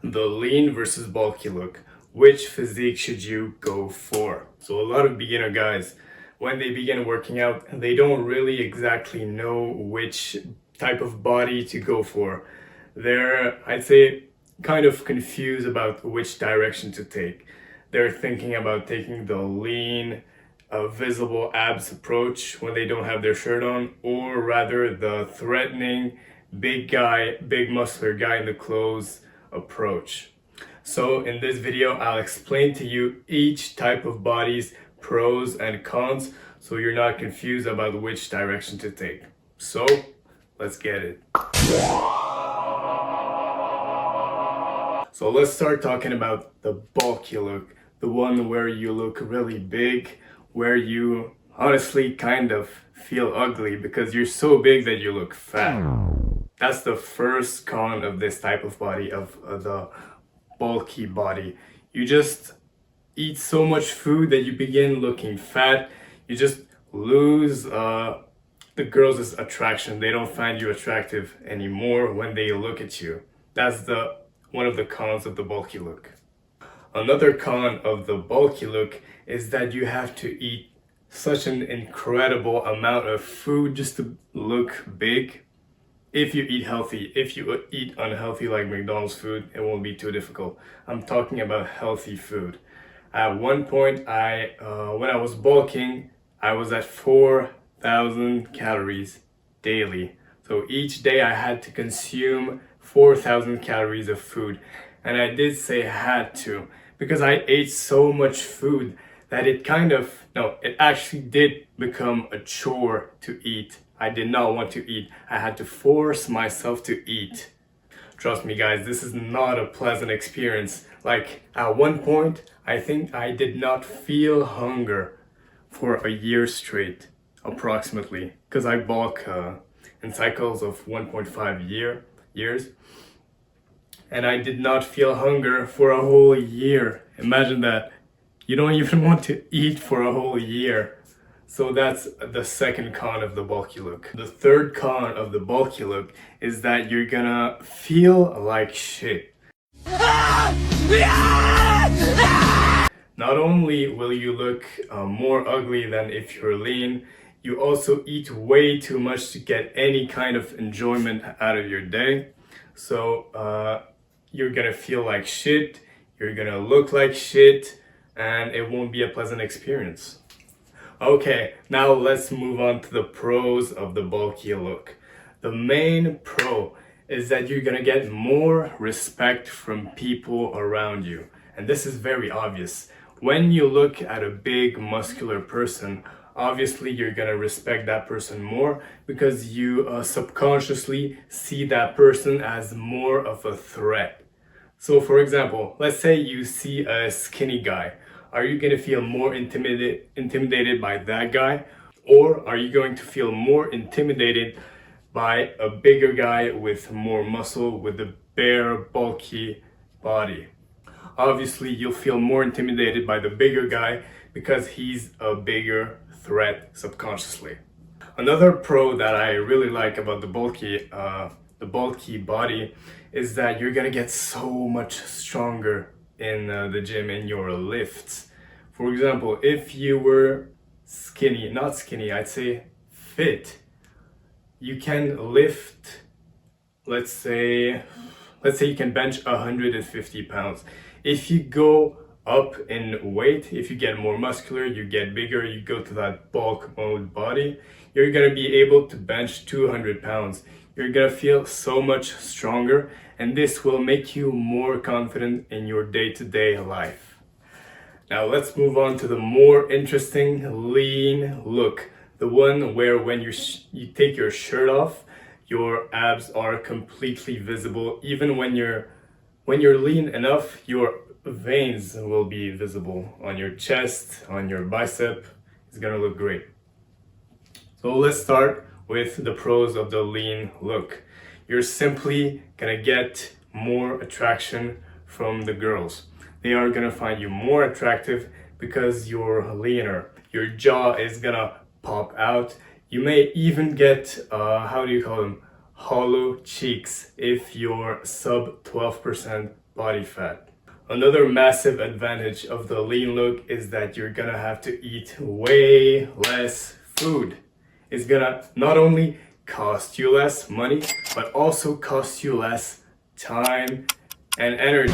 The lean versus bulky look. Which physique should you go for? So a lot of beginner guys, when they begin working out, they don't really exactly know which type of body to go for. They're, I'd say, kind of confused about which direction to take. They're thinking about taking the lean, visible abs approach when they don't have their shirt on, or rather the threatening, big guy, big muscular guy in the clothes approach. So in this video, I'll explain to you each type of body's pros and cons so you're not confused about which direction to take. So let's get it. So let's start talking about the bulky look, the one where you look really big, where you honestly kind of feel ugly because you're so big that you look fat. That's the first con of this type of body, of the bulky body. You just eat so much food that you begin looking fat. You just lose the girls' attraction. They don't find you attractive anymore when they look at you. That's one of the cons of the bulky look. Another con of the bulky look is that you have to eat such an incredible amount of food just to look big. If you eat healthy, if you eat unhealthy like McDonald's food, it won't be too difficult. I'm talking about healthy food. At one point, when I was bulking, I was at 4,000 calories daily. So each day I had to consume 4,000 calories of food. And I did say had to, because I ate so much food that it actually did become a chore to eat. I did not want to eat. I had to force myself to eat. Trust me guys, this is not a pleasant experience. Like at one point, I think I did not feel hunger for a year straight, approximately, because I bulk in cycles of 1.5 years. And I did not feel hunger for a whole year. Imagine that. You don't even want to eat for a whole year. So that's the second con of the bulky look. The third con of the bulky look is that you're gonna feel like shit. Not only will you look more ugly than if you're lean, you also eat way too much to get any kind of enjoyment out of your day. So you're gonna feel like shit, you're gonna look like shit, and it won't be a pleasant experience. Okay, now let's move on to the pros of the bulky look. The main pro is that you're gonna get more respect from people around you. And this is very obvious. When you look at a big muscular person, obviously you're gonna respect that person more because you subconsciously see that person as more of a threat. So for example, let's say you see a skinny guy. Are you going to feel more intimidated by that guy? Or are you going to feel more intimidated by a bigger guy with more muscle, with a bare, bulky body? Obviously, you'll feel more intimidated by the bigger guy because he's a bigger threat subconsciously. Another pro that I really like about the bulky body is that you're gonna get so much stronger in the gym, in your lifts. For example, if you were not skinny, I'd say fit, you can lift, let's say you can bench 150 pounds. If you go up in weight, if you get more muscular, you get bigger, you go to that bulk mode body, you're gonna be able to bench 200 pounds. You're gonna feel so much stronger, and this will make you more confident in your day-to-day life. Now let's move on to the more interesting lean look. The one where when you take your shirt off, your abs are completely visible. Even when you're lean enough, your veins will be visible on your chest, on your bicep. It's gonna look great. So let's start with the pros of the lean look. You're simply gonna get more attraction from the girls. They are gonna find you more attractive because you're leaner. Your jaw is gonna pop out. You may even get, hollow cheeks if you're sub 12% body fat. Another massive advantage of the lean look is that you're gonna have to eat way less food. It's gonna not only cost you less money, but also cost you less time and energy.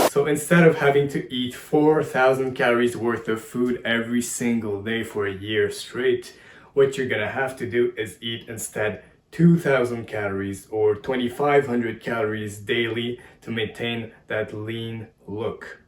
So instead of having to eat 4,000 calories worth of food every single day for a year straight, what you're gonna have to do is eat instead 2,000 calories or 2,500 calories daily to maintain that lean look.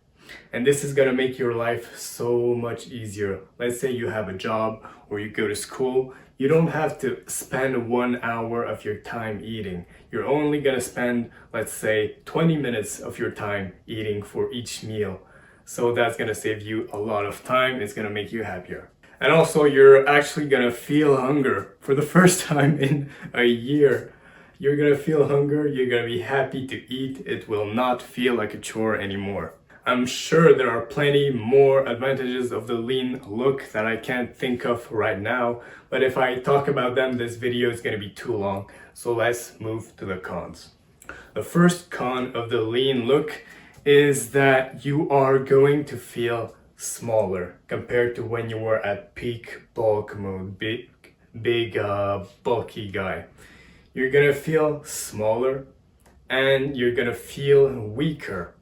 And this is gonna make your life so much easier. Let's say you have a job or you go to school. You don't have to spend 1 hour of your time eating. You're only gonna spend, let's say, 20 minutes of your time eating for each meal. So that's gonna save you a lot of time. It's gonna make you happier. And also, you're actually gonna feel hunger for the first time in a year. You're gonna feel hunger, you're gonna be happy to eat. It will not feel like a chore anymore. I'm sure there are plenty more advantages of the lean look that I can't think of right now, but if I talk about them, this video is gonna be too long. So let's move to the cons. The first con of the lean look is that you are going to feel smaller compared to when you were at peak bulk mode, big bulky guy. You're gonna feel smaller and you're gonna feel weaker.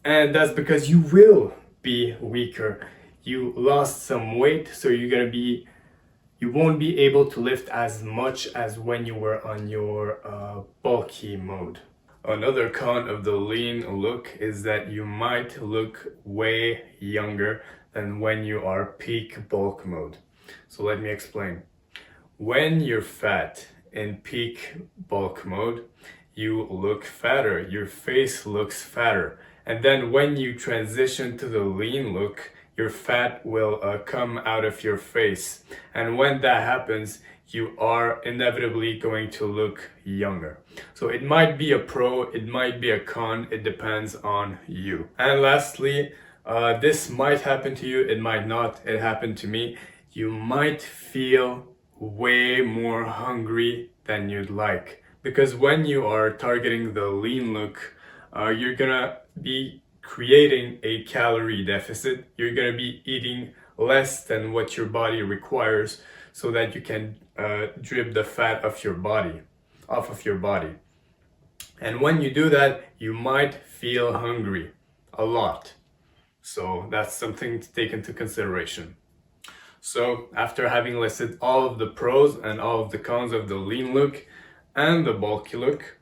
And that's because you will be weaker. You lost some weight, so you won't be able to lift as much as when you were on your bulky mode. Another con of the lean look is that you might look way younger than when you are peak bulk mode. So let me explain. When you're fat in peak bulk mode, you look fatter, your face looks fatter. And then when you transition to the lean look, your fat will come out of your face. And when that happens, you are inevitably going to look younger. So it might be a pro, it might be a con, it depends on you. And lastly, this might happen to you, it might not, it happened to me. You might feel way more hungry than you'd like. Because when you are targeting the lean look, you're gonna be creating a calorie deficit. You're gonna be eating less than what your body requires so that you can drip the fat off of your body. And when you do that, you might feel hungry a lot. So that's something to take into consideration. So after having listed all of the pros and all of the cons of the lean look and the bulky look,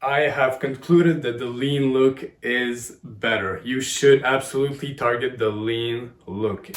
I have concluded that the lean look is better. You should absolutely target the lean look.